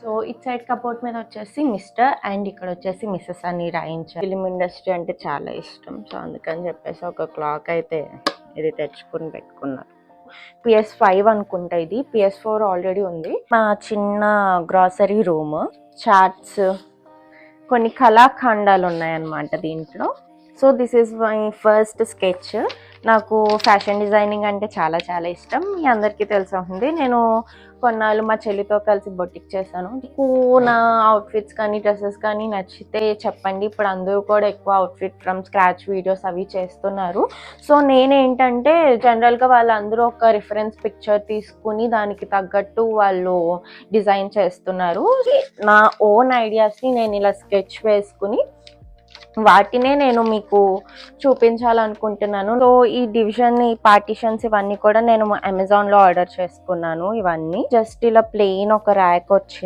So it side cupboard మీద వచ్చేసి mister and ఇక్కడ వచ్చేసి మిస్సెస్ అని రాయించారు. ఫిలిం ఇండస్ట్రీ అంటే చాలా ఇష్టం, సో అందుకని చెప్పేసి ఒక క్లాక్ అయితే ఇది తెచ్చుకుని పెట్టుకున్నారు. PS5 అనుకుంటా, ఇది PS4 ఆల్రెడీ ఉంది. మా చిన్న గ్రాసరీ రూమ్, చాట్స్, కొన్ని కళాఖండాలు ఉన్నాయన్నమాట దీంట్లో. So this is my first sketch. నాకు ఫ్యాషన్ డిజైనింగ్ అంటే చాలా చాలా ఇష్టం, మీ అందరికీ తెలిసి ఉంటుంది. నేను కొన్నాళ్ళు మా చెల్లితో కలిసి బొటిక్ చేశాను. మీకు నా అవుట్ఫిట్స్ కానీ డ్రెస్సెస్ కానీ నచ్చితే చెప్పండి. ఇప్పుడు అందరూ కూడా ఎక్కువ అవుట్ఫిట్ ఫ్రమ్ స్క్రాచ్ వీడియోస్ అవి చేస్తున్నారు. సో నేనేంటంటే జనరల్గా వాళ్ళందరూ ఒక రిఫరెన్స్ పిక్చర్ తీసుకుని దానికి తగ్గట్టు వాళ్ళు డిజైన్ చేస్తున్నారు. నా ఓన్ ఐడియాస్ని నేను ఇలా స్కెచ్ వేసుకుని వాటినే నేను మీకు చూపించాలనుకుంటున్నాను. సో ఈ డివిజన్, ఈ పార్టీషన్స్ ఇవన్నీ కూడా నేను అమెజాన్లో ఆర్డర్ చేసుకున్నాను. ఇవన్నీ జస్ట్ ఇలా ప్లెయిన్ ఒక ర్యాక్ వచ్చింది.